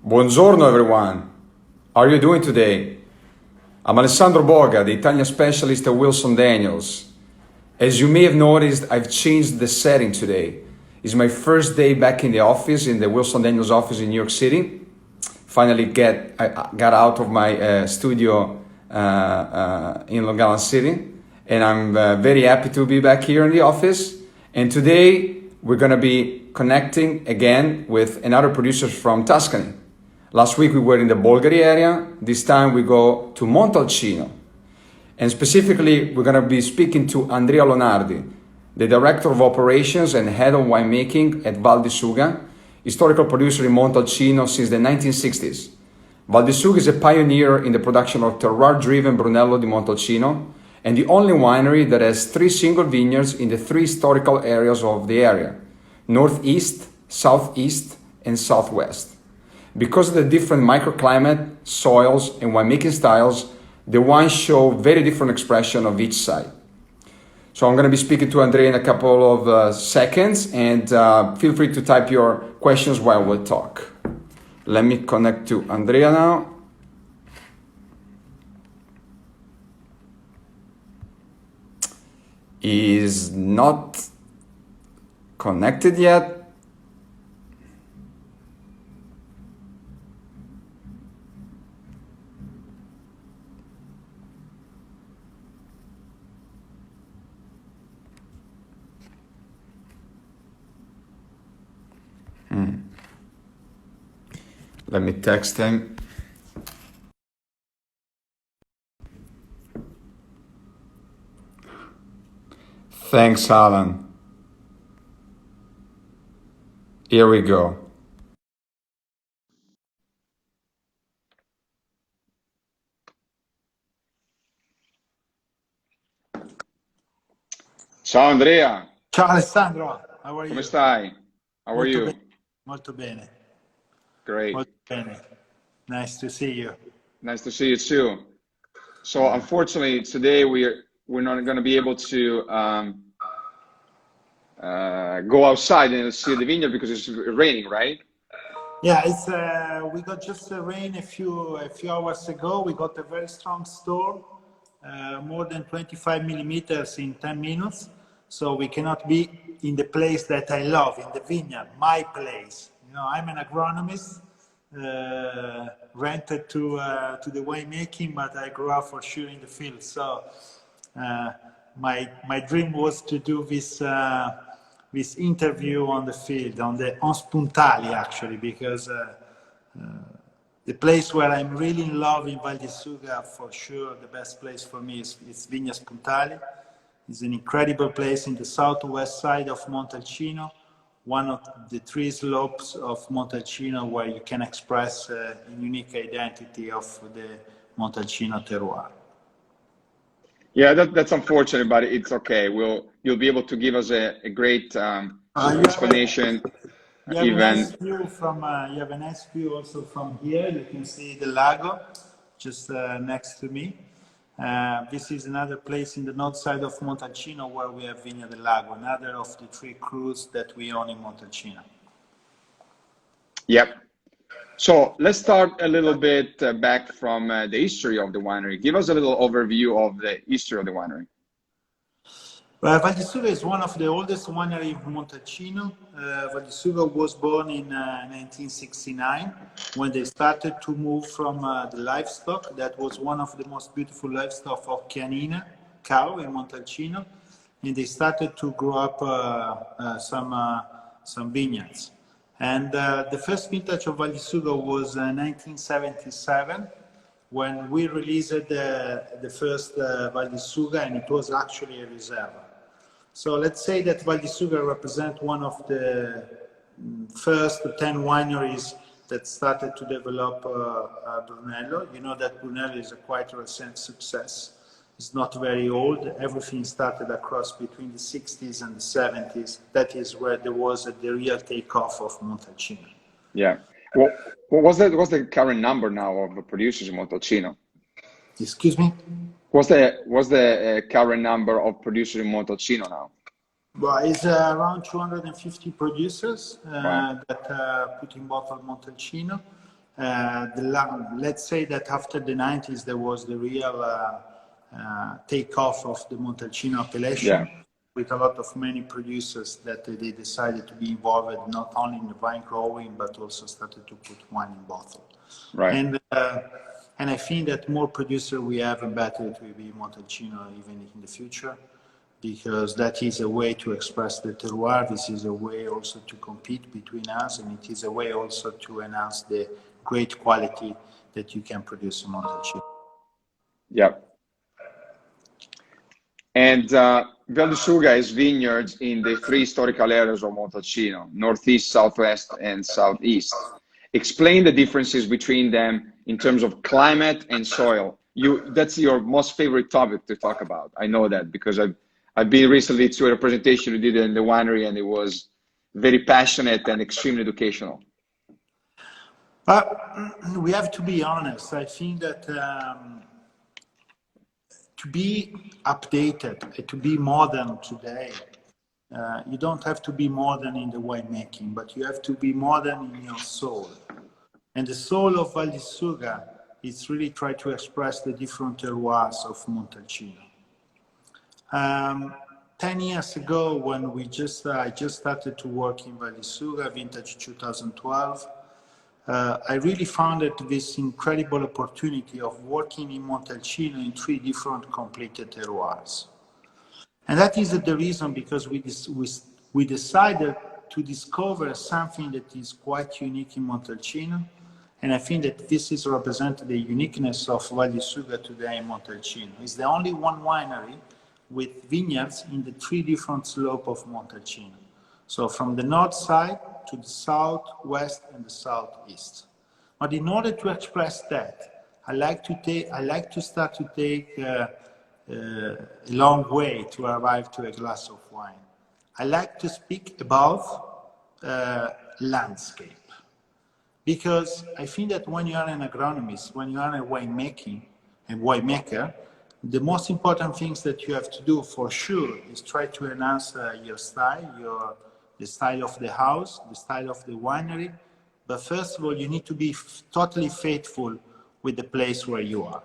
Buongiorno everyone. How are you doing today? I'm Alessandro Boga, the Italian specialist at Wilson Daniels. As you may have noticed, I've changed the setting today. It's my first day back in the office, in the Wilson Daniels office in New York City. Finally I got out of my studio in Long Island City, and I'm very happy to be back here in the office. And today we're going to be connecting again with another producer from Tuscany. Last week we were in the Bolgari area. This time we go to Montalcino. And specifically, we're going to be speaking to Andrea Lonardi, the Director of Operations and Head of Winemaking at Val di Suga, historical producer in Montalcino since the 1960s. Val di Suga is a pioneer in the production of terroir-driven Brunello di Montalcino and the only winery that has 3 single vineyards in the 3 historical areas of the area: Northeast, Southeast, and Southwest. Because of the different microclimate, soils, and winemaking styles, the wines show very different expression of each side. So I'm going to be speaking to Andrea in a couple of seconds, and feel free to type your questions while we talk. Let me connect to Andrea now. Is not connected yet. Let me text him. Thanks, Alan. Here we go. Ciao Andrea. Ciao Alessandro, how are Come you? stai? How are you? Molto bene. Great. Molto bene. Nice to see you. Nice to see you too. So unfortunately today we're not going to be able to go outside and see the vineyard because it's raining, right? Yeah, it's we got just a rain a few hours ago. We got a very strong storm, more than 25 millimeters in 10 minutes. So we cannot be in the place that I love, in the vineyard, my place. You know, I'm an agronomist, rented to the winemaking, but I grew up for sure in the field. So my dream was to do this interview on the field, on spuntali actually, because the place where I'm really in love in Val di Suga, for sure, the best place for me is Vigna Spuntali. It's an incredible place in the southwest side of Montalcino, one of the 3 slopes of Montalcino where you can express a unique identity of the Montalcino terroir. Yeah, that's unfortunate, but it's okay. You'll be able to give us a great explanation. You have a nice view also from here. You can see the lago just next to me. This is another place in the north side of Montalcino where we have Vigna del Lago, another of the 3 crews that we own in Montalcino. Yep. So let's start a little bit back from the history of the winery. Give us a little overview of the history of the winery. Well, Val di Suga is one of the oldest wineries in Montalcino. Val di Suga was born in 1969 when they started to move from the livestock. That was one of the most beautiful livestock of Chianina, cow in Montalcino. And they started to grow up some vineyards. And the first vintage of Val di Suga was 1977 when we released the first Val di Suga, and it was actually a Riserva. So let's say that Val di Suga represents one of the first 10 wineries that started to develop Brunello. You know that Brunello is a quite recent success. It's not very old. Everything started across between the 60s and the 70s. That is where there was the real takeoff of Montalcino. Yeah. Well, what's the current number now of producers in Montalcino? Excuse me? What's the current number of producers in Montalcino now? Well, it's around 250 producers Wow. that put in bottle Montalcino. Let's say that after the 90s, there was the real takeoff of the Montalcino appellation, with a lot of many producers that they decided to be involved not only in the wine growing, but also started to put wine in bottle. Right. And I think that more producers we have, and better it will be Montalcino even in the future, because that is a way to express the terroir. This is a way also to compete between us, and it is a way also to enhance the great quality that you can produce in Montalcino. Yeah. And Val di Suga has vineyards in the 3 historical areas of Montalcino: northeast, southwest, and southeast. Explain the differences between them in terms of climate and soil. That's your most favorite topic to talk about. I know that because I've been recently to a presentation you did in the winery, and it was very passionate and extremely educational. We have to be honest. I think that to be updated, to be modern today, you don't have to be modern in the winemaking, but you have to be modern in your soul. And the soul of Val di Suga is really try to express the different terroirs of Montalcino. 10 years ago, when I just started to work in Val di Suga, vintage 2012, I really found that this incredible opportunity of working in Montalcino in 3 different completed terroirs. And that is the reason because we decided to discover something that is quite unique in Montalcino. And I think that this is represented the uniqueness of Val di Suga today in Montalcino. It's the only one winery with vineyards in the 3 different slopes of Montalcino. So from the north side to the south, west, and the southeast. But in order to express that, I like to start to take a long way to arrive to a glass of wine. I like to speak about landscape. Because I think that when you are an agronomist, when you are a winemaker, the most important things that you have to do for sure is try to enhance your style, the style of the house, the style of the winery. But first of all, you need to be totally faithful with the place where you are.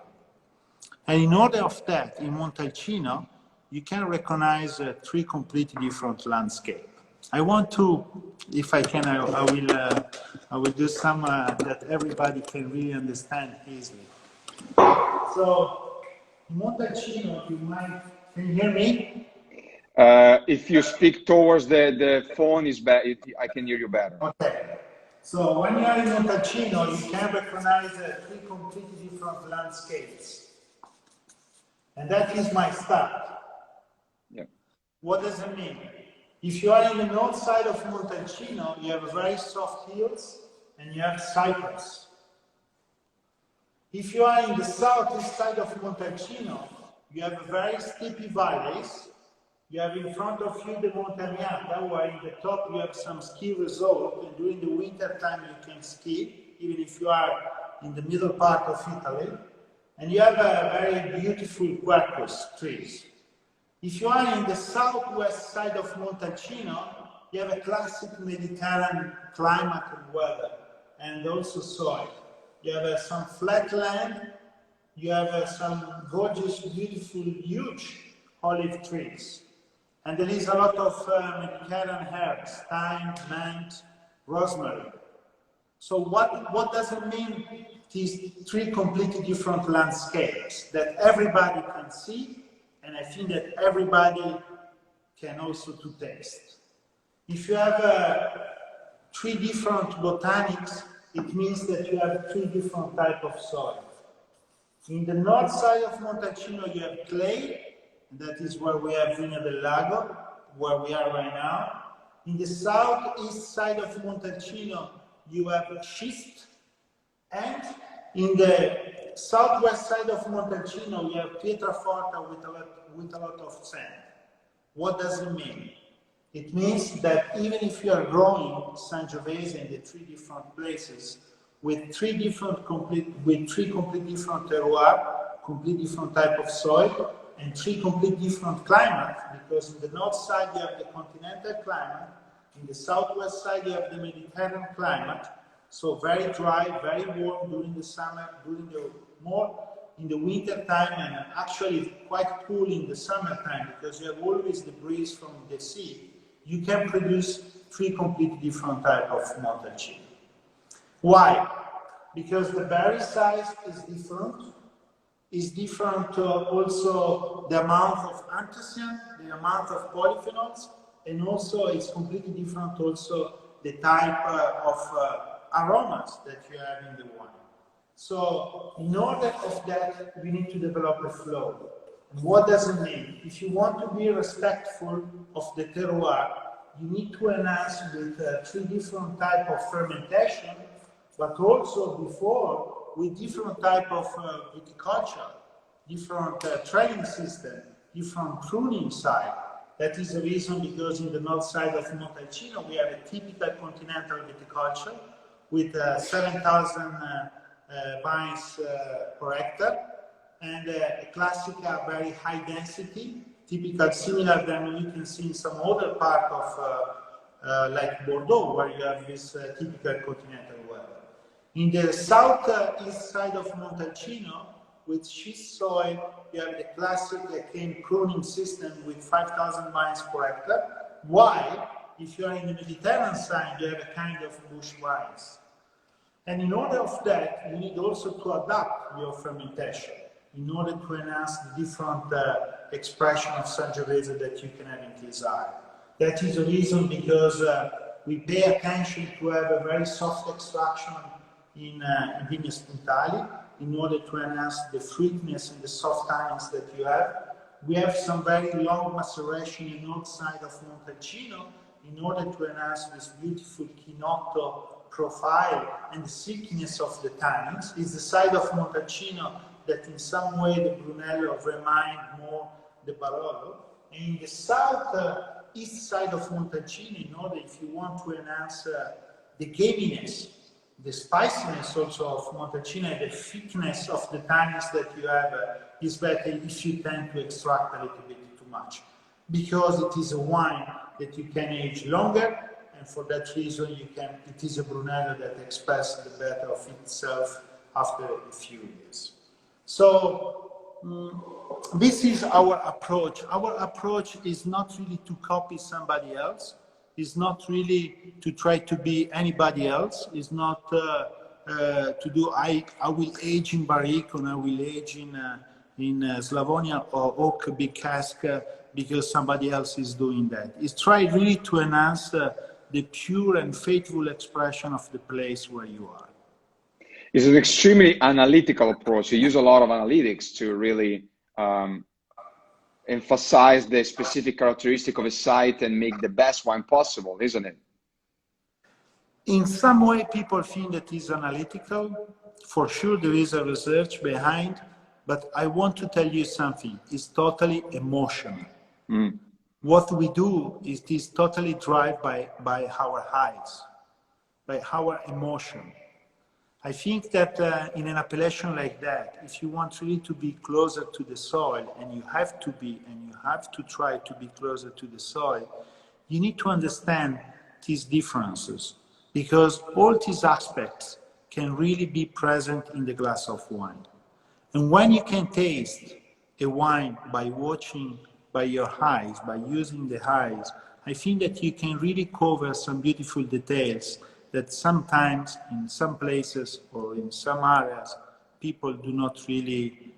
And in order of that, in Montalcino, you can recognize 3 completely different landscapes. I want to, if I can, I will do some that everybody can really understand easily. So, in Montalcino, can you hear me? If you speak towards the phone, is better. I can hear you better. Okay. So, when you are in Montalcino, you can recognize 3 completely different landscapes. And that is my start. Yeah. What does it mean? If you are in the north side of Montalcino, you have very soft hills and you have cypress. If you are in the southeast side of Montalcino, you have very steepy valleys. You have in front of you the Montagnata, where in the top you have some ski resort, and during the winter time you can ski, even if you are in the middle part of Italy. And you have a very beautiful quercus trees. If you are in the southwest side of Montalcino, you have a classic Mediterranean climate and weather, and also soil. You have some flat land, you have some gorgeous, beautiful, huge olive trees. And there is a lot of Mediterranean herbs, thyme, mint, rosemary. So what does it mean, these 3 completely different landscapes that everybody can see? And I think that everybody can also to taste. If you have 3 different botanics, it means that you have 3 different types of soil. In the north side of Montalcino, you have clay, and that is where we have Vigna del Lago, where we are right now. In the southeast side of Montalcino, you have schist, and in the southwest side of Montalcino, you have Pietraforte with a lot of sand. What does it mean? It means that even if you are growing Sangiovese in the 3 different places, with 3 completely different terroir, completely different type of soil, and 3 completely different climates, because in the north side you have the continental climate, in the southwest side you have the Mediterranean climate. So very dry, very warm during the summer, during the more in the winter time, and actually quite cool in the summertime because you have always the breeze from the sea. You can produce three completely different types of Montalcino. Why? Because the berry size is different. Is different also the amount of anthocyans, the amount of polyphenols, and also it's completely different also the type of aromas that you have in the wine. So in order of that, we need to develop a flow. And what does it mean? If you want to be respectful of the terroir, you need to enhance with three different types of fermentation, but also before with different type of viticulture, different training system, different pruning side. That is the reason because in the north side of Montalcino we have a typical continental viticulture with 7,000 vines per hectare and a classic very high density, typical similar than you can see in some other part of like Bordeaux where you have this typical continental weather. In the southeast side of Montalcino, with schist soil, you have the classic cane pruning system with 5,000 vines per hectare. Why? If you are in the Mediterranean side, you have a kind of bush vines. And in order of that, you need also to adapt your fermentation in order to enhance the different expression of Sangiovese that you can have in this area. That is the reason because we pay attention to have a very soft extraction in Vigna Spuntali in order to enhance the fruitiness and the soft tannins that you have. We have some very long maceration in north side of Montalcino in order to enhance this beautiful chinotto profile and the silkiness of the tannins. It's the side of Montalcino that in some way the Brunello remind more the Barolo. And in the southeast side of Montalcino, in order if you want to enhance the gaminess, the spiciness also of Montalcino and the thickness of the tannins that you have is better if you tend to extract a little bit too much. Because it is a wine that you can age longer, and for that reason it is a Brunello that expresses the better of itself after a few years. So this is our approach. Our approach is not really to copy somebody else. It's not really to try to be anybody else. It's not to do, I will age in barrique and I will age in Slavonia or oak big cask because somebody else is doing that. It's try really to enhance the pure and faithful expression of the place where you are. It's an extremely analytical approach. You use a lot of analytics to really emphasize the specific characteristic of a site and make the best wine possible, isn't it? In some way, people think that it's analytical. For sure, there is a research behind, but I want to tell you something. It's totally emotional. What we do is totally driven by our eyes, by our emotion. I think that in an appellation like that, if you want really to be closer to the soil, and you have to be, and you have to try to be closer to the soil, you need to understand these differences, because all these aspects can really be present in the glass of wine. And when you can taste a wine by watching by your eyes, by using the eyes, I think that you can really cover some beautiful details that sometimes in some places or in some areas people do not really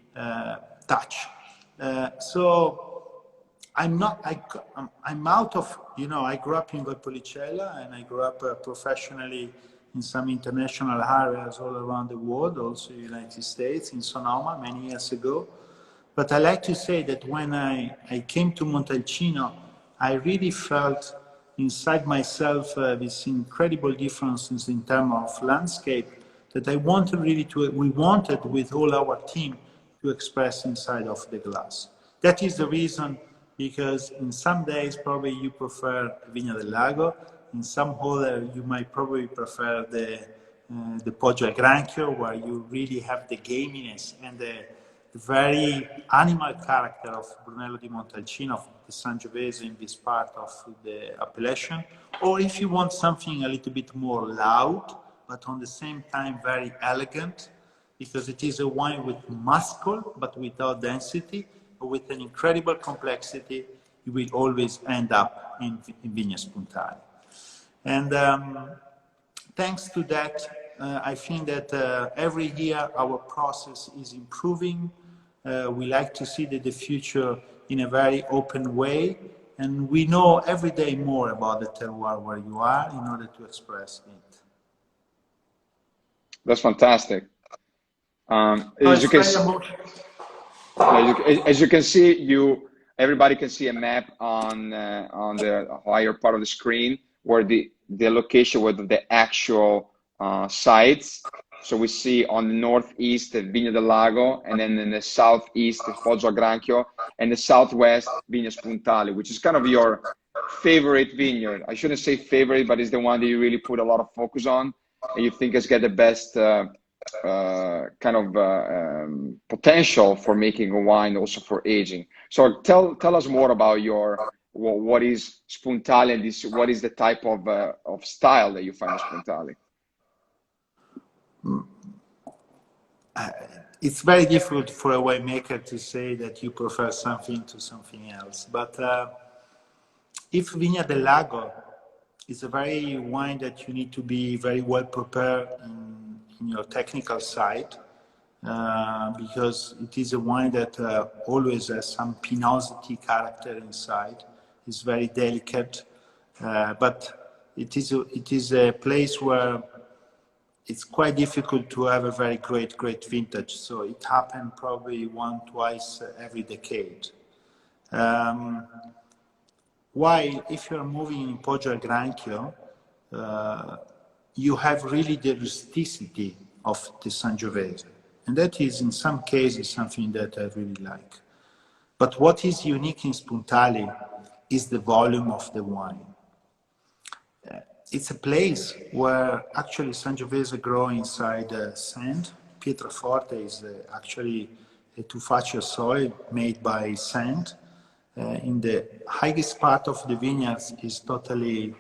touch. So I'm out of, I grew up in Valpolicella and I grew up professionally in some international areas all around the world, also in the United States, in Sonoma many years ago. But I like to say that when I came to Montalcino, I really felt inside myself these incredible differences in terms of landscape that we wanted with all our team to express inside of the glass. That is the reason, because in some days probably you prefer Vigna del Lago, in some other you might probably prefer the Poggio al Granchio, where you really have the gaminess and the very animal character of Brunello di Montalcino, of the Sangiovese in this part of the appellation. Or if you want something a little bit more loud, but on the same time very elegant, because it is a wine with muscle, but without density, with an incredible complexity. You will always end up in Vigna Spuntali. And thanks to that, I think that every year our process is improving. We like to see the future in a very open way, and we know every day more about the terroir where you are in order to express it. That's fantastic. As you can see, everybody can see a map on the higher part of the screen where the location, where the actual sites. So we see on the northeast Vigna del Lago, and then in the southeast Foggio a Granchio, and the southwest Vigna Spuntali, which is kind of your favorite vineyard. I shouldn't say favorite, but it's the one that you really put a lot of focus on, and you think has got the best potential for making a wine, also for aging. So tell us more about what is Spuntali, and what is the type of style that you find in Spuntali. It's very difficult for a winemaker to say that you prefer something to something else. But if Vigna del Lago is a very wine that you need to be very well prepared in your technical side, because it is a wine that always has some pinosity character inside. It's very delicate, but it is a place where it's quite difficult to have a very great vintage. So it happened probably twice every decade. While if you're moving in Foggio a Granchio, you have really the rusticity of the Sangiovese. And that is in some cases something that I really like. But what is unique in Spuntali is the volume of the wine. It's a place where actually Sangiovese grow inside sand. Pietraforte is actually a tufaccio soil made by sand. In the highest part of the vineyards is totally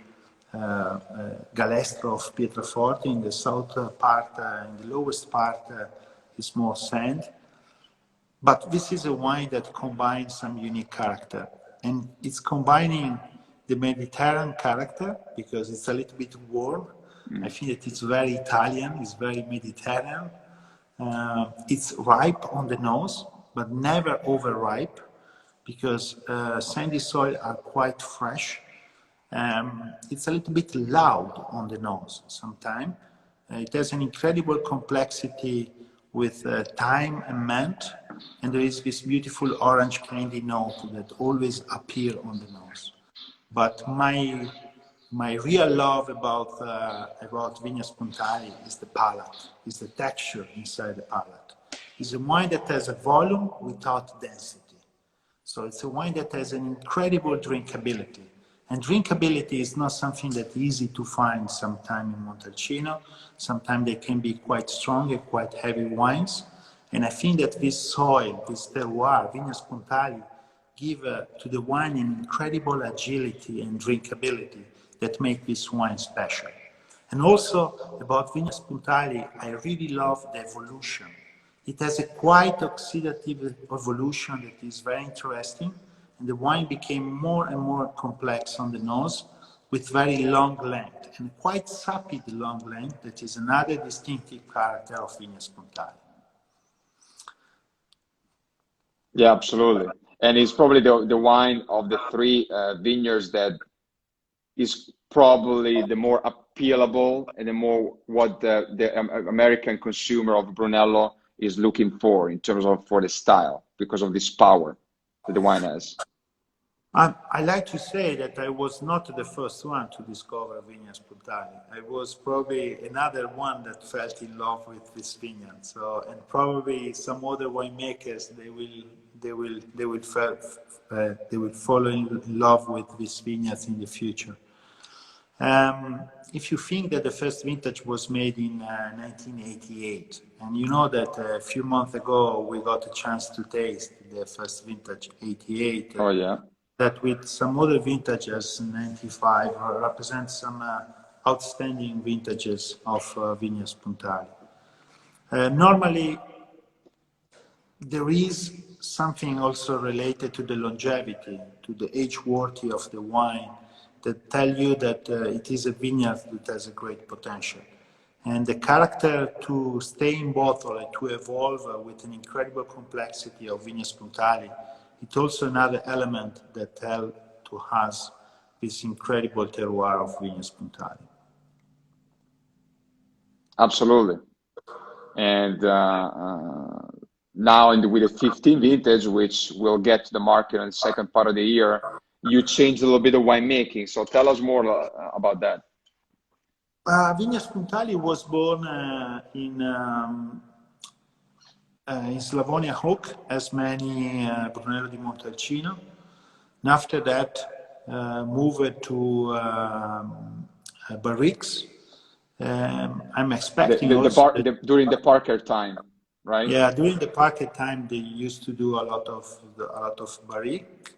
galestro of Pietraforte. In the south part, in the lowest part, is more sand. But this is a wine that combines some unique character. And it's combining the Mediterranean character, because it's a little bit warm. I think that it's very Italian, it's very Mediterranean. It's ripe on the nose, but never overripe, because sandy soil are quite fresh. It's a little bit loud on the nose sometimes. It has an incredible complexity with thyme and mint, and there is this beautiful orange candy note that always appear on the nose. But my real love about Vigna Spuntali is the palate, is the texture inside the palate. It's a wine that has a volume without density. So it's a wine that has an incredible drinkability. And drinkability is not something that's easy to find sometime in Montalcino. Sometimes they can be quite strong and quite heavy wines. And I think that this soil, this terroir, Vigna Spuntali, give to the wine an incredible agility and drinkability that make this wine special. And also about Vigna Spuntali, I really love the evolution. It has a quite oxidative evolution that is very interesting, and the wine became more and more complex on the nose with very long length, and quite sapid long length, that is another distinctive character of Vigna Spuntali. Yeah, absolutely. And it's probably the wine of the three vineyards that is probably the more appealable and the more what the American consumer of Brunello is looking for in terms of for the style, because of this power that the wine has. I like to say that I was not the first one to discover Vigna Spuntali. I was probably another one that fell in love with this vineyard. So, and probably some other winemakers, they will fall in love with these vineyards in the future. If you think that the first vintage was made in 1988, and you know that a few months ago we got a chance to taste the first vintage 88. Oh yeah. That with some other vintages 95 represents some outstanding vintages of Vigna Spuntali. Normally, there is something also related to the longevity, to the age-worthy of the wine, that tell you that it is a vineyard that has a great potential. And the character to stay in bottle and to evolve with an incredible complexity of Vigna Spuntali, it's also another element that tell to us this incredible terroir of Vigna Spuntali. Absolutely. And now with the 15 vintage, which will get to the market in the second part of the year, you changed a little bit of winemaking. So tell us more about that. Vigna Spuntali was born in Slavonia Hook, as many Brunello di Montalcino. And after that, moved to barriques. I'm expecting during the Parker time, right? Yeah, during the Parker time, they used to do a lot of barrique,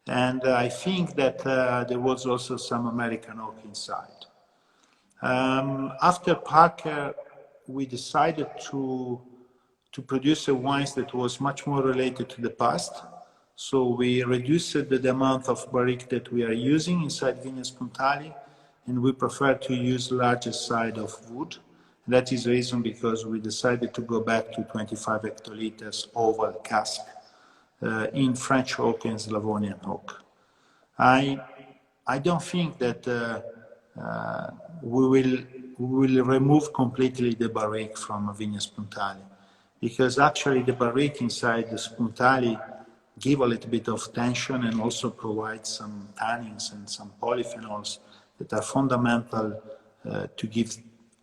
and I think that there was also some American oak inside. After Parker, we decided to produce a wine that was much more related to the past. So we reduced the amount of barrique that we are using inside Vigna Spuntali, and we prefer to use larger side of wood. That is the reason because we decided to go back to 25 hectoliters oval cask in French oak and Slavonian oak. I don't think that we will remove completely the barrique from Vigna Spuntali, because actually the barrique inside the Spuntali give a little bit of tension and also provide some tannins and some polyphenols that are fundamental to give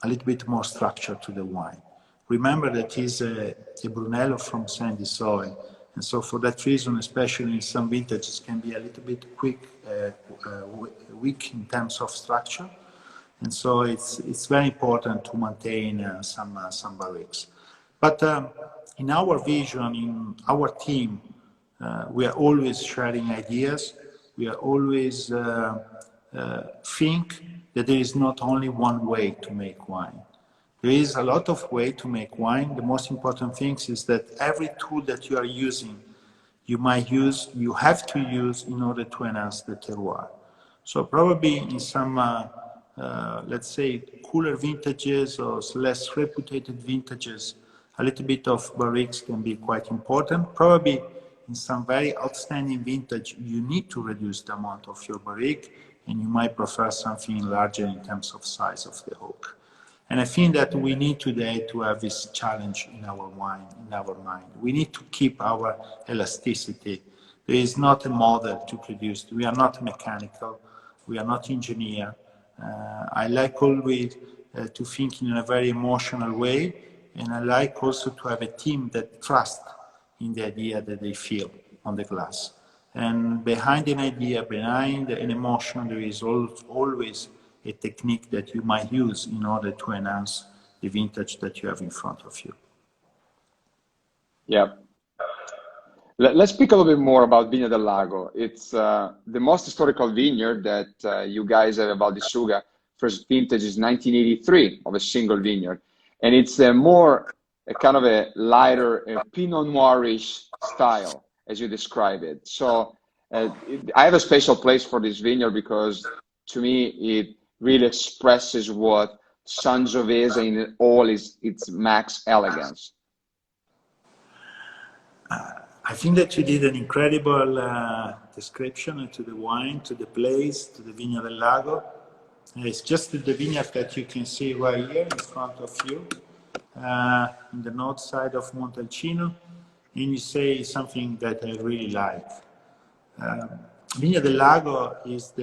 a little bit more structure to the wine. Remember that is a Brunello from sandy soil, and so for that reason, especially in some vintages, can be a little bit weak in terms of structure, and so it's very important to maintain some barriques. But in our vision, in our team, we are always sharing ideas. We are always think that there is not only one way to make wine. There is a lot of ways to make wine. The most important thing is that every tool that you are using, you have to use in order to enhance the terroir. So probably in some, let's say, cooler vintages or less reputed vintages, a little bit of barriques can be quite important. Probably in some very outstanding vintage, you need to reduce the amount of your barrique, and you might prefer something larger in terms of size of the oak. And I think that we need today to have this challenge in our wine, in our mind. We need to keep our elasticity. There is not a model to produce. We are not mechanical. We are not engineer. I like always to think in a very emotional way, and I like also to have a team that trusts in the idea that they feel on the glass. And behind an idea, behind an emotion, there is always a technique that you might use in order to enhance the vintage that you have in front of you. Yeah. Let's speak a little bit more about Vigna del Lago. It's the most historical vineyard that you guys have at Val di Suga. First vintage is 1983 of a single vineyard. And it's a kind of a lighter Pinot Noirish style, as you describe it. So I have a special place for this vineyard because to me, it really expresses what Sangiovese in all its max elegance. I think that you did an incredible description to the wine, to the place, to the Vigna del Lago. It's just the vineyard that you can see right here in front of you, in the north side of Montalcino, and you say something that I really like. Vigna del Lago is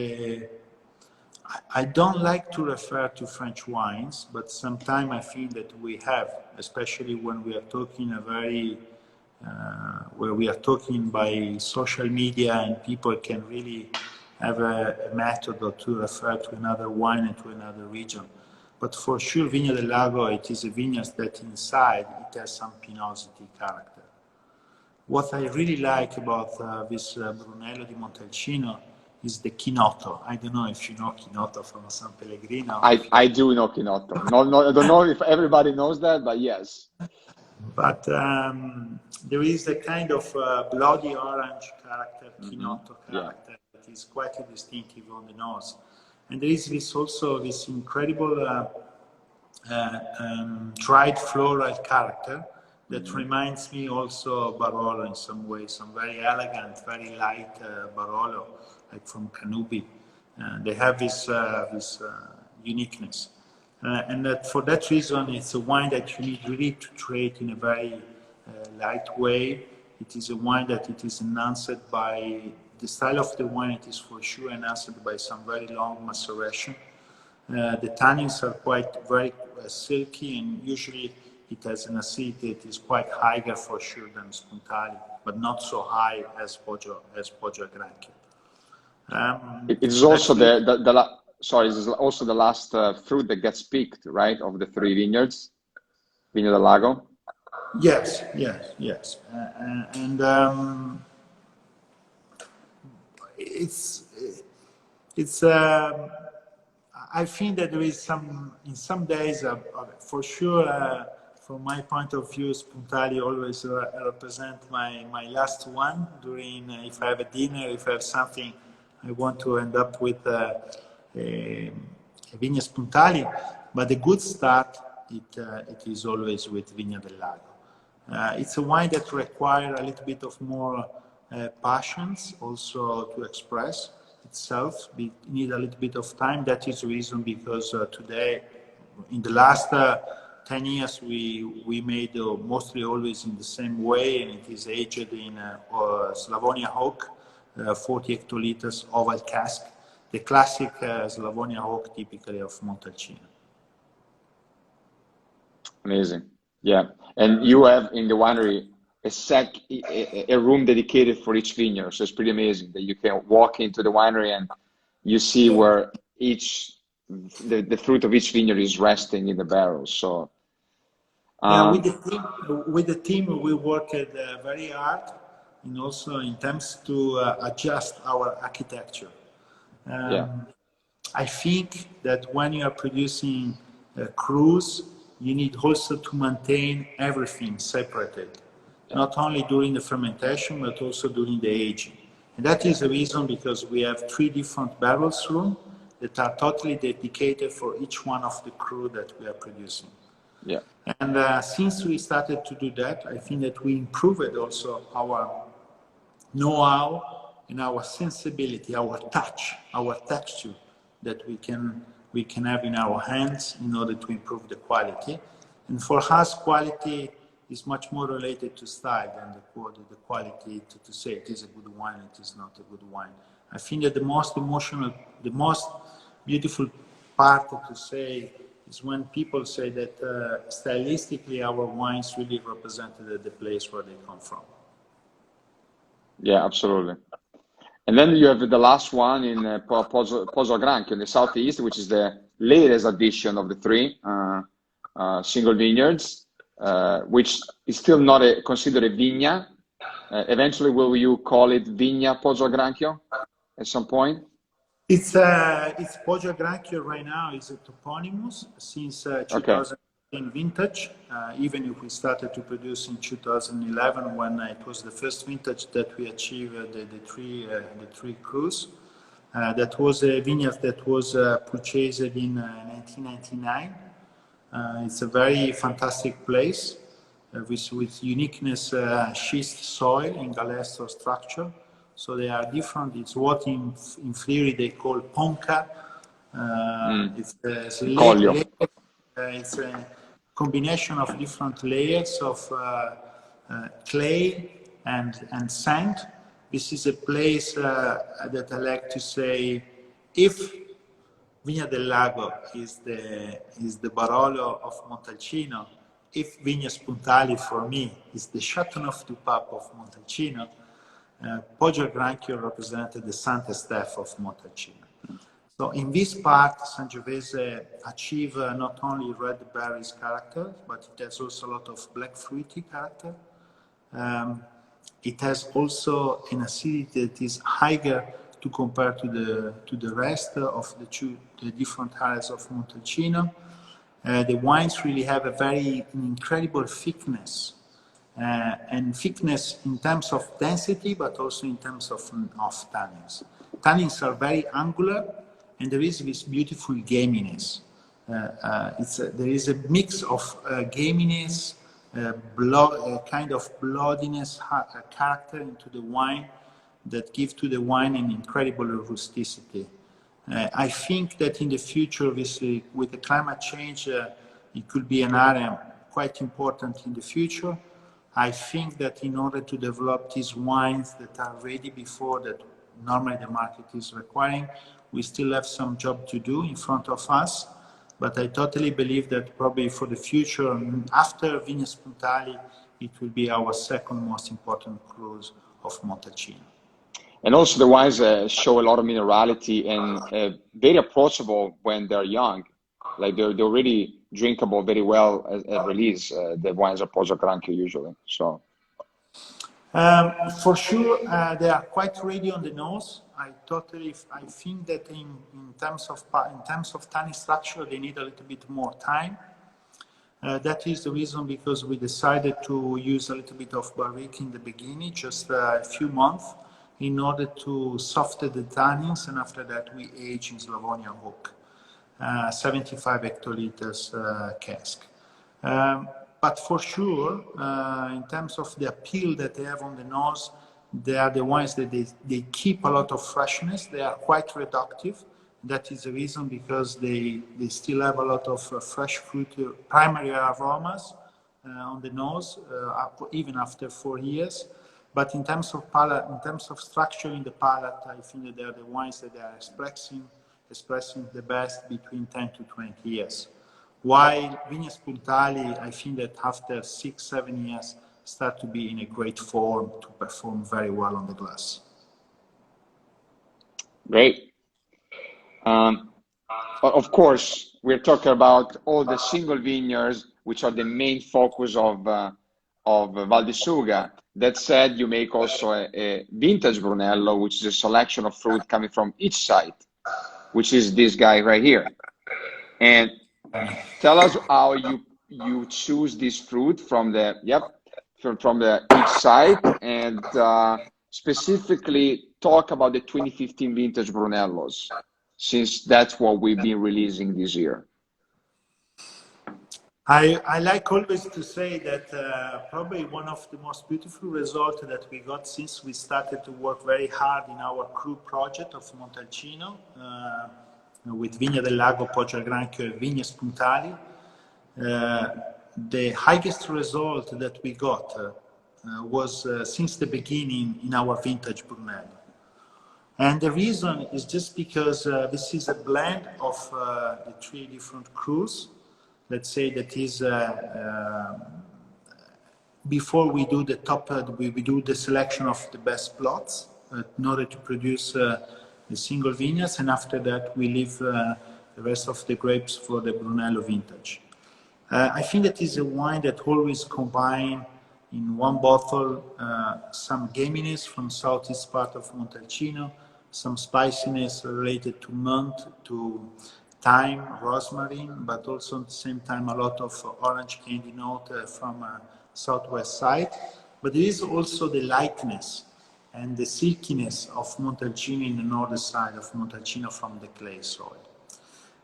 I don't like to refer to French wines, but sometimes I think that we have, especially when we are talking where we are talking by social media and people can really have a method to refer to another wine and to another region. But for sure, Vigna del Lago, it is a vineyard that inside it has some pinosity character. What I really like about this Brunello di Montalcino is the Chinotto. I don't know if you know Chinotto from San Pellegrino. I do know Chinotto. No, I don't know if everybody knows that, but yes. But there is a kind of bloody orange character, Chinotto character, that is quite distinctive on the nose. And there is this also this incredible dried floral character that reminds me also of Barolo in some way, some very elegant, very light Barolo, like from Canubi. They have this uniqueness. And that for that reason, it's a wine that you need really to treat in a very light way. It is a wine that it is enhanced by the style of the wine. It is for sure enhanced by some very long maceration. The tannins are very silky, and usually it has an acidity that is quite higher for sure than Spuntali, but not so high as Poggio Granchio. It's also this is also the last fruit that gets picked, right, of the three vineyards, Vigna del Lago. Yes. It's I think that there is in some days, for sure, from my point of view, Spuntali always represent my last one during, if I have a dinner, if I have something, I want to end up with a Vigna Spuntali, but the good start, it is always with Vigna del Lago. It's a wine that requires a little bit of more passions also to express itself. We need a little bit of time. That is the reason because today, in the last 10 years, we made mostly always in the same way, and it is aged in Slavonia oak, 40 hectoliters oval cask, the classic Slavonia oak typically of Montalcino. Amazing. Yeah. And you have in the winery a room dedicated for each vineyard. So it's pretty amazing that you can walk into the winery and you see where the fruit of each vineyard is resting in the barrels. So with the team, we worked very hard, and also in terms to adjust our architecture. I think that when you are producing crus, you need also to maintain everything separated, not only during the fermentation, but also during the aging. And that is the reason because we have 3 different barrels room that are totally dedicated for each one of the cru that we are producing. Yeah. And since we started to do that, I think that we improved also our know-how and our sensibility, our touch, our texture that we can have in our hands in order to improve the quality. And for us, quality is much more related to style than the quality to say it is a good wine, it is not a good wine. I think that the most emotional, the most beautiful part to say is when people say that stylistically our wines really represented the place where they come from. Yeah, absolutely. And then you have the last one in Poggio Granchio in the southeast, which is the latest addition of the 3 single vineyards, which is still not considered a vigna. Eventually, will you call it Vigna Poggio Granchio at some point? It's Poggio Granchio right now is a toponymous since 2010 vintage. Even if we started to produce in 2011, when it was the first vintage that we achieved the three crus. That was a vineyard that was purchased in 1999. It's a very fantastic place with uniqueness, schist soil in galestro structure. So they are different. It's what in theory they call ponca. It's a combination of different layers of clay and sand. This is a place that I like to say, if Vigna del Lago is the Barolo of Montalcino, if Vigna Spuntali for me is the Chateauneuf du Pape of Montalcino, Poggio Granchio represented the Saint-Estèphe of Montalcino. So in this part, Sangiovese achieved not only red berries character, but it has also a lot of black fruity character. It has also an acidity that is higher to compare to the rest of the different areas of Montalcino. The wines really have an incredible thickness, and thickness in terms of density, but also in terms of tannins. Tannins are very angular, and there is this beautiful gaminess. There is a mix of gaminess, kind of bloodiness character into the wine that give to the wine an incredible rusticity. I think that in the future, with the climate change, it could be an area quite important in the future. I think that in order to develop these wines that are ready before that normally the market is requiring, we still have some job to do in front of us. But I totally believe that probably for the future, after Vigna Spuntali, it will be our second most important cruise of Montalcino. And also the wines show a lot of minerality and very approachable when they're young. Like they're already drinkable very well at release. The wines are Poggio Granchio usually. So for sure, they are quite ready on the nose. I think that in terms of tannin structure, they need a little bit more time. That is the reason because we decided to use a little bit of barrique in the beginning, just a few months, in order to soften the tannins, and after that we age in Slavonia oak, 75 hectoliters cask. But for sure, in terms of the appeal that they have on the nose, they are the wines that they keep a lot of freshness. They are quite reductive. That is the reason because they still have a lot of fresh fruit, primary aromas on the nose, even after 4 years. But in terms of palate, in terms of structure in the palate, I think that they are the wines that they are expressing the best between 10 to 20 years. While Vigna Spuntali, I think that after 6-7 years, start to be in a great form to perform very well on the glass. great. Of course, we're talking about all the single vineyards, which are the main focus of Val di Suga. That said, you make also a vintage Brunello, which is a selection of fruit coming from each site, which is this guy right here. And tell us how you choose this fruit from the each site, and specifically talk about the 2015 vintage Brunellos, since that's what we've been releasing this year. I like always to say that probably one of the most beautiful results that we got since we started to work very hard in our crew project of Montalcino with Vigna del Lago, Poggio Granchio, and Vigna Spuntali. The highest result that we got was since the beginning in our vintage Brunello. And the reason is just because this is a blend of the 3 different crews. Let's say that is before we do the top, we do the selection of the best plots in order to produce the single vineyards, and after that we leave the rest of the grapes for the Brunello vintage. I think that is a wine that always combine in one bottle some gaminess from southeast part of Montalcino, some spiciness related to mint, to thyme, rosemary, but also at the same time a lot of orange candy note from southwest side. But there is also the lightness and the silkiness of Montalcino in the northern side of Montalcino from the clay soil.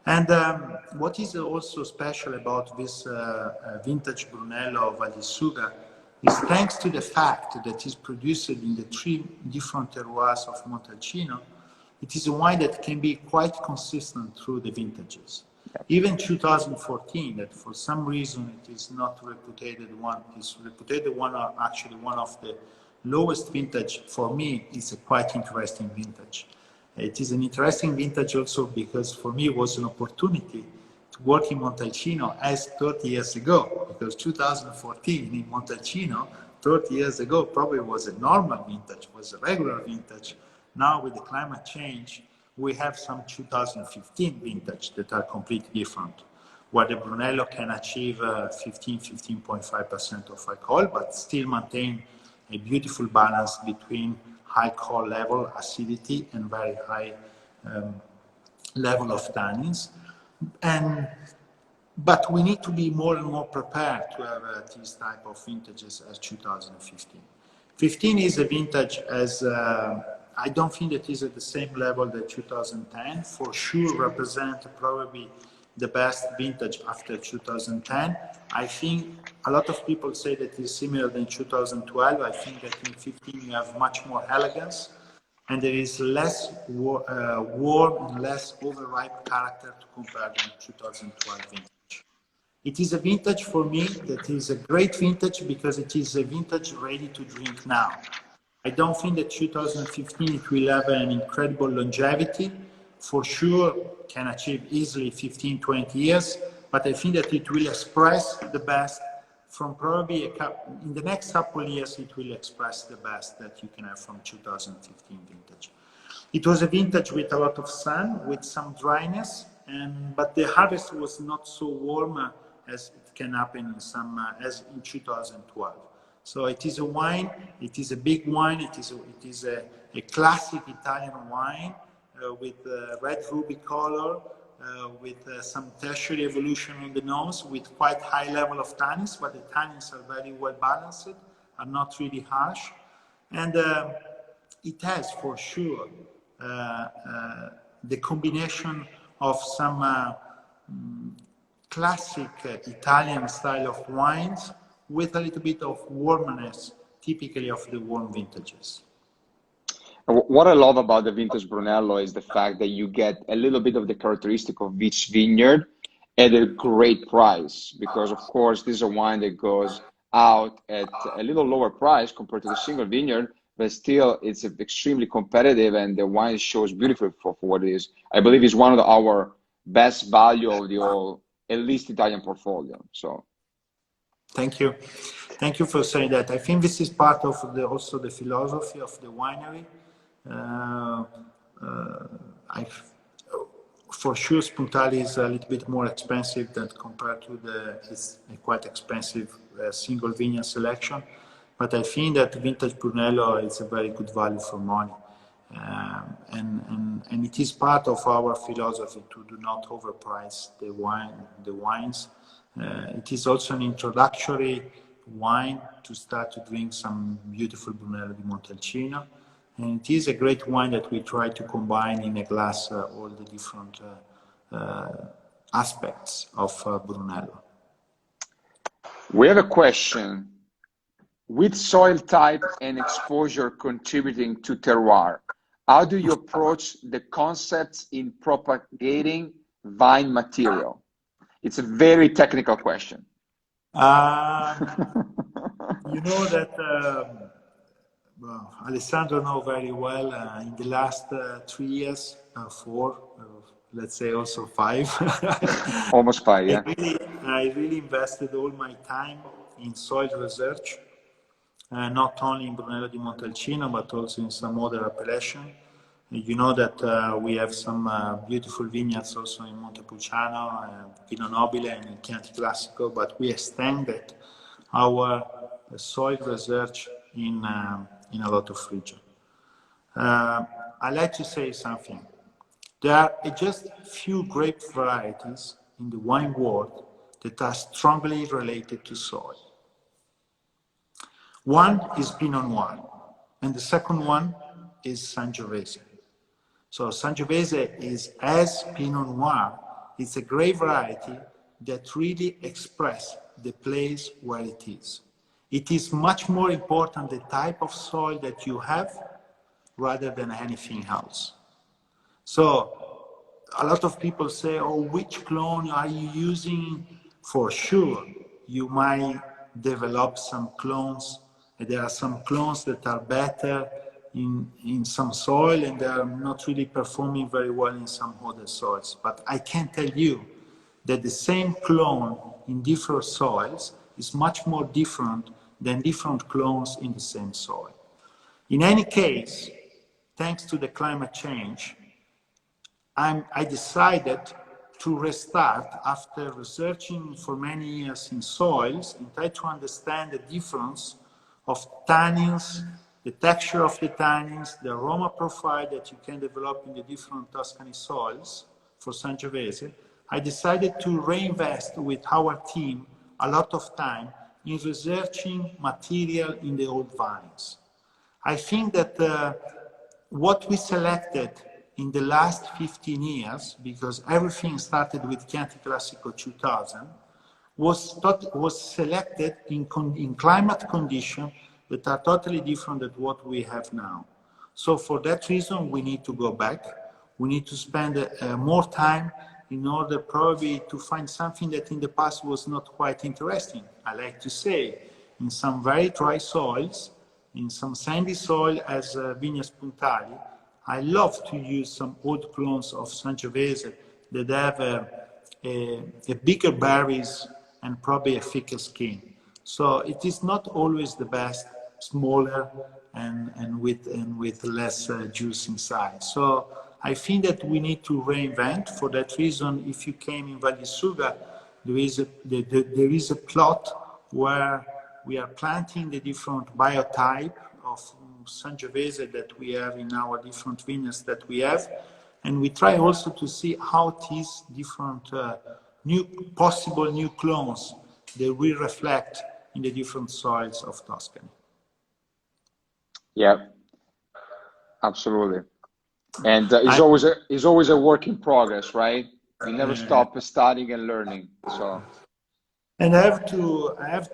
And what is also special about this vintage Brunello of Val di Suga is thanks to the fact that it's produced in the 3 different terroirs of Montalcino. It is a wine that can be quite consistent through the vintages. Even 2014, that for some reason it is not reputed one, is reputed one, actually one of the lowest vintage. For me, it's a quite interesting vintage. It is an interesting vintage also because for me it was an opportunity to work in Montalcino as 30 years ago, because 2014 in Montalcino, 30 years ago, probably was a normal vintage, was a regular vintage. Now with the climate change, we have some 2015 vintage that are completely different, where the Brunello can achieve 15.5% of alcohol, but still maintain a beautiful balance between high core level acidity and very high level of tannins. But we need to be more and more prepared to have these type of vintages as 2015. 15 is a vintage as I don't think that is at the same level that 2010. For sure, represent probably the best vintage after 2010. I think a lot of people say that it's similar than 2012. I think that in 15 you have much more elegance, and there is less warm and less overripe character to compare to 2012 vintage. It is a vintage for me that is a great vintage because it is a vintage ready to drink now. I don't think that 2015 it will have an incredible longevity. For sure, can achieve easily 15, 20 years, but I think that it will express the best from probably in the next couple of years, it will express the best that you can have from 2015 vintage. It was a vintage with a lot of sun, with some dryness, but the harvest was not so warm as it can happen in some, as in 2012. So it is a wine, it is a big wine, it is a classic Italian wine with red ruby color, with some tertiary evolution on the nose, with quite high level of tannins, but the tannins are very well balanced, are not really harsh. And it has for sure the combination of some classic Italian style of wines with a little bit of warmness, typically of the warm vintages. What I love about the vintage Brunello is the fact that you get a little bit of the characteristic of each vineyard at a great price, because of course this is a wine that goes out at a little lower price compared to the single vineyard, but still it's extremely competitive and the wine shows beautifully for what it is. I believe it's one of our best value of the whole, at least Italian portfolio. So thank you for saying that. I think this is part of also the philosophy of the winery. For sure Spuntali is a little bit more expensive than compared to it's a quite expensive single vineyard selection, but I think that vintage Brunello is a very good value for money. And it is part of our philosophy to do not overprice the wines. It is also an introductory wine to start to drink some beautiful Brunello di Montalcino. And it is a great wine that we try to combine in a glass all the different aspects of Brunello. We have a question. With soil type and exposure contributing to terroir, how do you approach the concepts in propagating vine material? It's a very technical question. You know that well, Alessandro knows very well. In the last 3 years, 4, let's say also 5. Almost 5, yeah. I really invested all my time in soil research, not only in Brunello di Montalcino, but also in some other appellation. You know that we have some beautiful vineyards also in Montepulciano, Pinot Nobile, and in Chianti Classico, but we extended our soil research in a lot of regions. I like to say something. There are just few grape varieties in the wine world that are strongly related to soil. One is Pinot Noir, and the second one is Sangiovese. So Sangiovese is, as Pinot Noir, it's a grape variety that really expresses the place where it is. It is much more important the type of soil that you have rather than anything else. So a lot of people say, oh, which clone are you using? For sure, you might develop some clones. There are some clones that are better in some soil and they are not really performing very well in some other soils. But I can tell you that the same clone in different soils is much more different than different clones in the same soil. In any case, thanks to the climate change, I decided to restart after researching for many years in soils and try to understand the difference of tannins the texture of the tannins, the aroma profile that you can develop in the different Tuscany soils for Sangiovese, I decided to reinvest with our team a lot of time in researching material in the old vines. I think that what we selected in the last 15 years, because everything started with Chianti Classico 2000, was selected in climate conditions that are totally different than what we have now. So for that reason, we need to go back. We need to spend more time in order probably to find something that in the past was not quite interesting. I like to say, in some very dry soils, in some sandy soil as Vigna Spuntali, I love to use some old clones of Sangiovese that have a bigger berries and probably a thicker skin. So it is not always the best, smaller and with less juice inside. So I think that we need to reinvent. For that reason, if you came in Val di Suga, there is a plot where we are planting the different biotype of Sangiovese that we have in our different vineyards that we have. And we try also to see how these different possible new clones, they will reflect in the different soils of Tuscany. Yeah, absolutely. And it's always a work in progress, right? We never stop studying and learning. So. And I have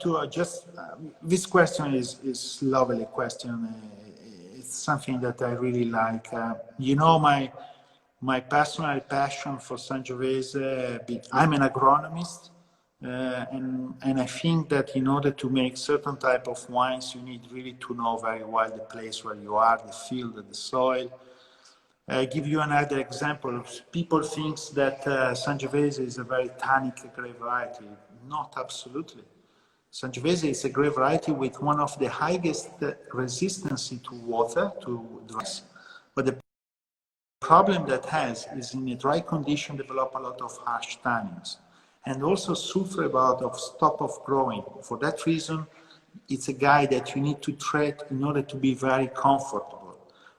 to just, this question is lovely question. It's something that I really like. You know, my personal passion for Sangiovese, I'm an agronomist, and I think that in order to make certain type of wines, you need really to know very well the place where you are, the field, the soil. I give you another example. People think that Sangiovese is a very tannic grape variety. Not absolutely. Sangiovese is a grape variety with one of the highest resistance to water, to dryness. But the problem that has is in a dry condition develop a lot of harsh tannins and also suffer about of stop of growing. For that reason, it's a guy that you need to treat in order to be very comfortable.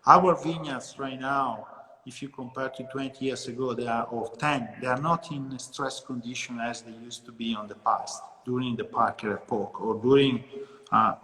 Our vineyards right now, if you compare to 20 years ago, or 10, they are not in a stress condition as they used to be in the past, during the Parker epoch, or during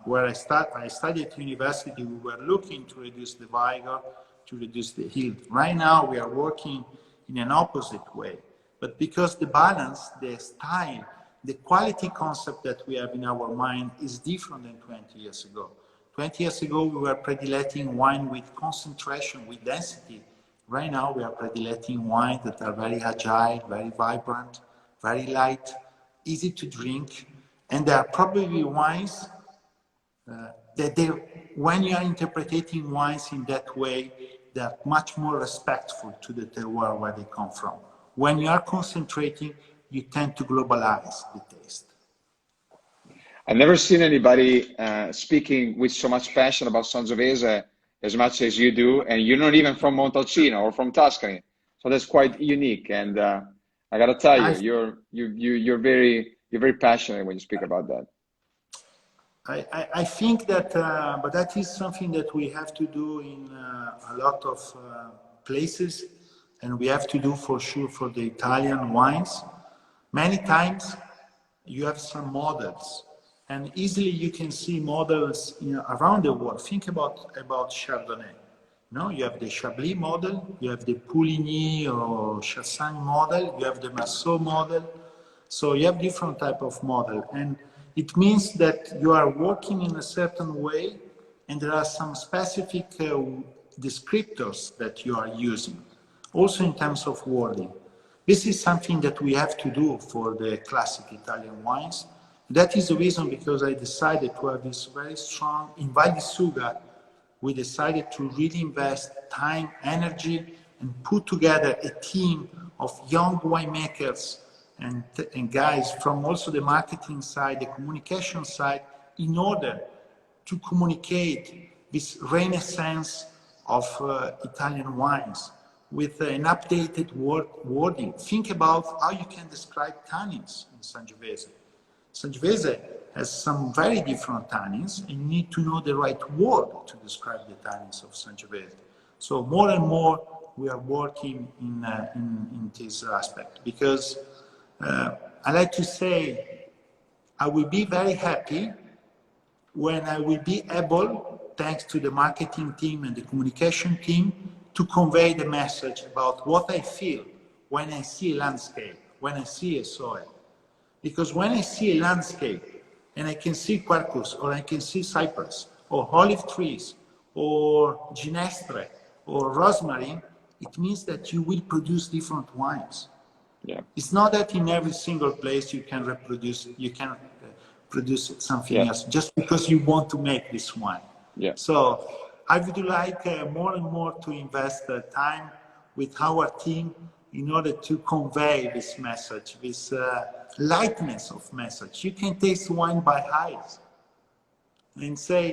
where I studied at university, we were looking to reduce the vigor, to reduce the yield. Right now, we are working in an opposite way. But because the balance, the style, the quality concept that we have in our mind is different than 20 years ago. 20 years ago, we were predilecting wine with concentration, with density. Right now, we are predilecting wines that are very agile, very vibrant, very light, easy to drink. And they are probably wines when you are interpreting wines in that way, they are much more respectful to the terroir where they come from. When you are concentrating, you tend to globalize the taste. I've never seen anybody speaking with so much passion about Sangiovese as much as you do, and you're not even from Montalcino or from Tuscany, so that's quite unique. And I gotta tell you, you're very passionate when you speak about that. I think that, but that is something that we have to do in a lot of places, and we have to do for sure for the Italian wines. Many times you have some models, and easily you can see models around the world. Think about Chardonnay. No, you have the Chablis model, you have the Pouligny or Chassagne model, you have the Massot model. So you have different type of model, and it means that you are working in a certain way, and there are some specific descriptors that you are using, also in terms of wording. This is something that we have to do for the classic Italian wines. That is the reason because I decided to have this very strong, in Val di Suga, we decided to really invest time, energy, and put together a team of young winemakers and guys from also the marketing side, the communication side, in order to communicate this renaissance of Italian wines with an updated wording. Think about how you can describe tannins in Sangiovese. Sangiovese has some very different tannins, and you need to know the right word to describe the tannins of Sangiovese. So more and more we are working in this aspect, because I like to say I will be very happy when I will be able, thanks to the marketing team and the communication team, to convey the message about what I feel when I see a landscape, when I see a soil. Because when I see a landscape and I can see quercus, or I can see cypress, or olive trees, or ginestre, or rosemary, it means that you will produce different wines. Yeah. It's not that in every single place you can reproduce, you can produce something else just because you want to make this wine. Yeah. So I would like more and more to invest time with our team in order to convey this message, this lightness of message. You can taste wine by eyes and say,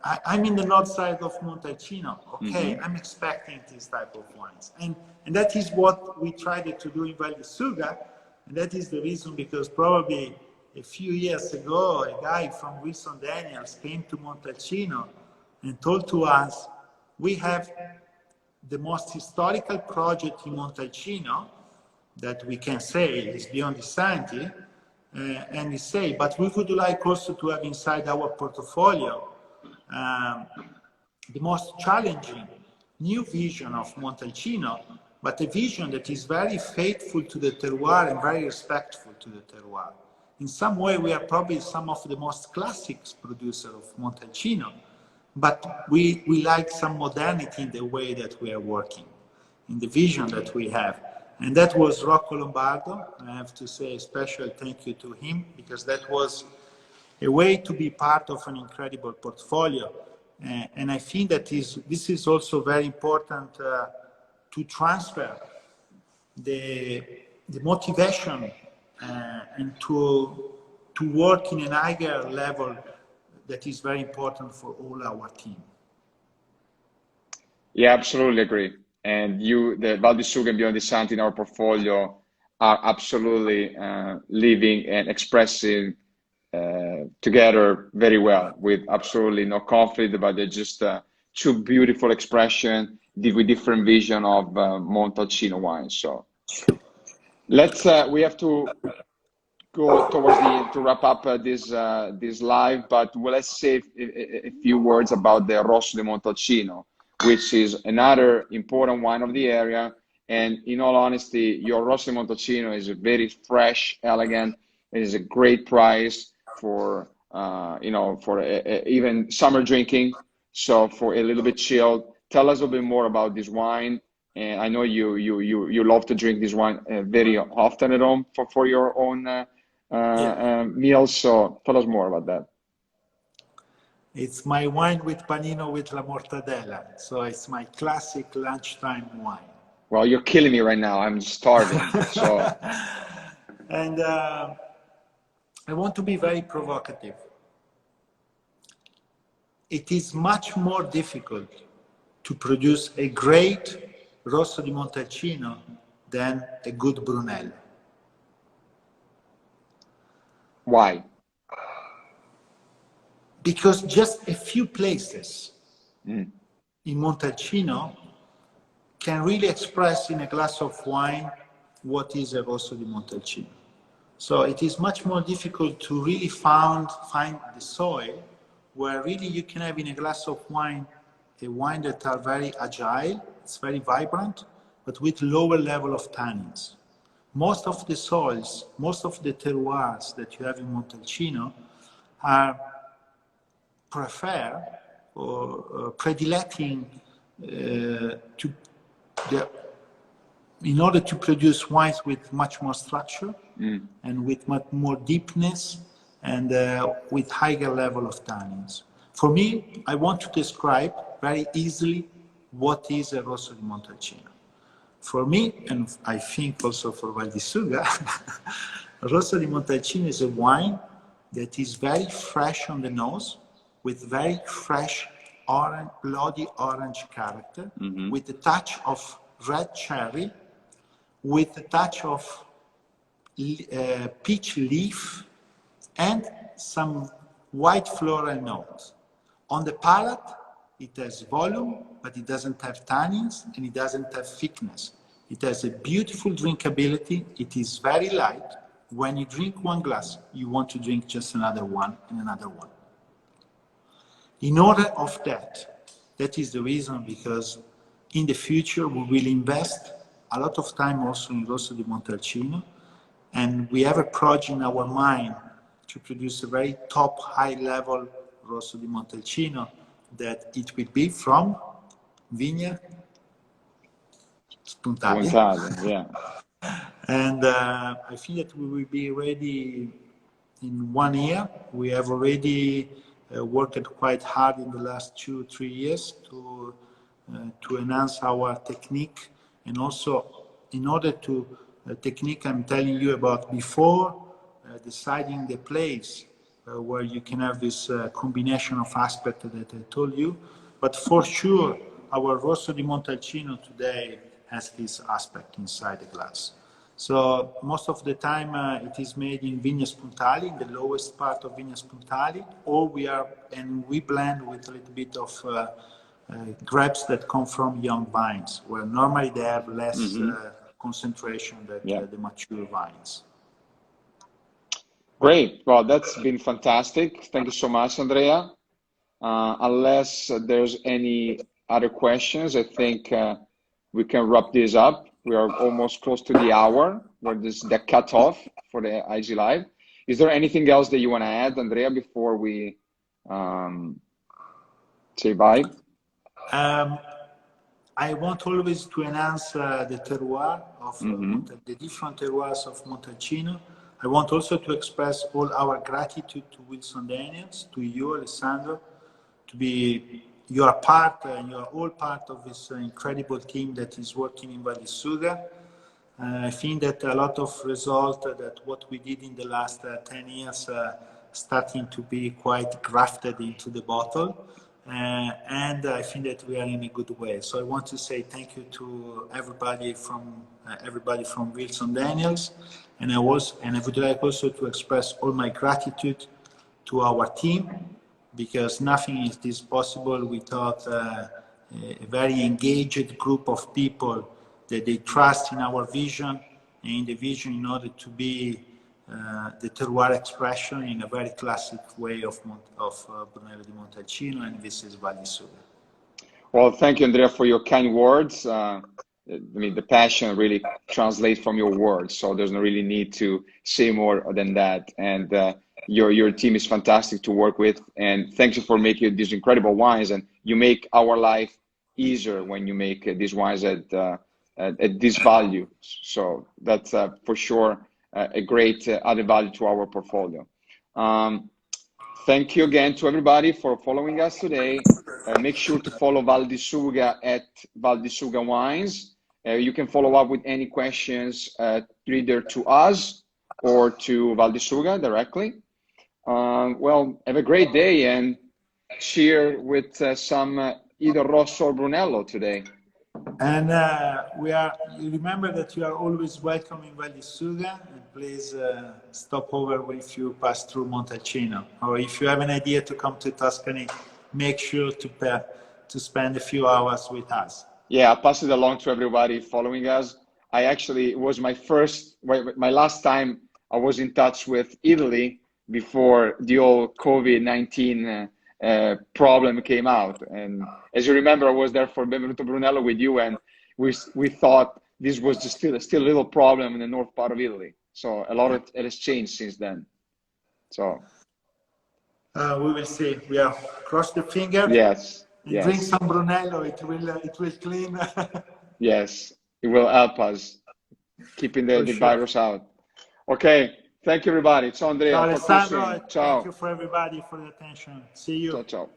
I'm in the north side of Montalcino. Okay, I'm expecting this type of wines. And that is what we tried to do in Val di Suga. And that is the reason, because probably a few years ago, a guy from Wilson Daniels came to Montalcino and told to us, we have the most historical project in Montalcino that we can say is beyond the Santi, and he say, but we would like also to have inside our portfolio the most challenging new vision of Montalcino, but a vision that is very faithful to the terroir and very respectful to the terroir. In some way, we are probably some of the most classic producers of Montalcino, but we like some modernity in the way that we are working, in the vision that we have. And that was Rocco Lombardo. I have to say a special thank you to him, because that was a way to be part of an incredible portfolio. And I think that this is also very important to transfer the motivation and to work in a higher level that is very important for all our team. Yeah, absolutely agree. And the Val di Suga and Beyond the Santi in our portfolio are absolutely living and expressing together very well, with absolutely no conflict, but they're just two beautiful expression with different vision of Montalcino wine. So we have to go towards the end to wrap up this live, but let's say a few words about the Rosso di Montalcino, which is another important wine of the area. And in all honesty, your Rosso di Montalcino is a very fresh, elegant. It is a great price for even summer drinking. So for a little bit chilled. Tell us a little bit more about this wine. And I know you love to drink this wine very often at home for your own meals. So tell us more about that. It's my wine with panino with la mortadella. So it's my classic lunchtime wine. Well, you're killing me right now. I'm starving. So. And I want to be very provocative. It is much more difficult to produce a great Rosso di Montalcino than a good Brunello. Why? Because just a few places in Montalcino can really express in a glass of wine what is a Rosso di Montalcino. So it is much more difficult to really find the soil where really you can have in a glass of wine a wine that are very agile, it's very vibrant, but with lower level of tannins. Most of the soils, most of the terroirs that you have in Montalcino are predilecting in order to produce wines with much more structure and with much more deepness and with higher level of tannins. For me, I want to describe very easily what is a Rosso di Montalcino. For me, and I think also for Val di Suga, Rosso di Montalcino is a wine that is very fresh on the nose, with very fresh orange, bloody orange character, with a touch of red cherry, with a touch of peach leaf, and some white floral notes. On the palate, it has volume, but it doesn't have tannins and it doesn't have thickness. It has a beautiful drinkability. It is very light. When you drink one glass, you want to drink just another one and another one. In order of that is the reason, because in the future we will invest a lot of time also in Rosso di Montalcino, and we have a project in our mind to produce a very top high-level Rosso di Montalcino, that it will be from Vigna Spuntali. Yeah. And I think that we will be ready in 1 year. We have already worked quite hard in the last 2-3 years to enhance our technique, and also in order to technique I'm telling you about before deciding the place where you can have this combination of aspects that I told you. But for sure, our Rosso di Montalcino today has this aspect inside the glass. So most of the time it is made in Vigna Spuntali, in the lowest part of Vigna Spuntali, or we blend with a little bit of grapes that come from young vines, where normally they have less concentration than the mature vines. Great. Well, that's been fantastic. Thank you so much, Andrea. Unless there's any other questions, I think we can wrap this up. We are almost close to the hour, where this is the cutoff for the IG Live. Is there anything else that you want to add, Andrea, before we say bye? I want always to enhance the terroir of the different terroirs of Montalcino. I want also to express all our gratitude to Wilson Daniels, to you, Alessandro, to be you are part and you are all part of this incredible team that is working in Val di Suga. I think that a lot of results that what we did in the last 10 years starting to be quite grafted into the bottle. And I think that we are in a good way. So I want to say thank you to everybody from Wilson Daniels, and I would like also to express all my gratitude to our team, because nothing is this possible without a very engaged group of people that they trust in our vision and in the vision in order to be the terroir expression in a very classic way of Brunello di Montalcino, and this is Val di Suga. Well, thank you, Andrea, for your kind words. I mean, the passion really translates from your words, so there's no really need to say more than that. And your team is fantastic to work with, and thank you for making these incredible wines. And you make our life easier when you make these wines at this value. So that's for sure a great added value to our portfolio. Thank you again to everybody for following us today. Make sure to follow Val di Suga at Val di Suga Wines. You can follow up with any questions either to us or to Val di Suga directly. Well, have a great day and cheer with some either Rosso or Brunello today. And you remember that you are always welcome in Val di Suga, and please stop over if you pass through Montalcino, or if you have an idea to come to Tuscany, make sure to spend a few hours with us. Yeah, I'll pass it along to everybody following us. It was my last time I was in touch with Italy before the old COVID-19 problem came out. And as you remember, I was there for Benvenuto Brunello with you, and we thought this was just still a little problem in the north part of Italy. So a lot it has changed since then. So we will see. We are cross the finger. Yes. And drink some Brunello. It will clean. Yes, it will help us keeping the virus out. Okay. Thank you, everybody. Ciao, Andrea. Ciao, Alessandro. Ciao. Thank you for everybody for the attention. See you. Ciao.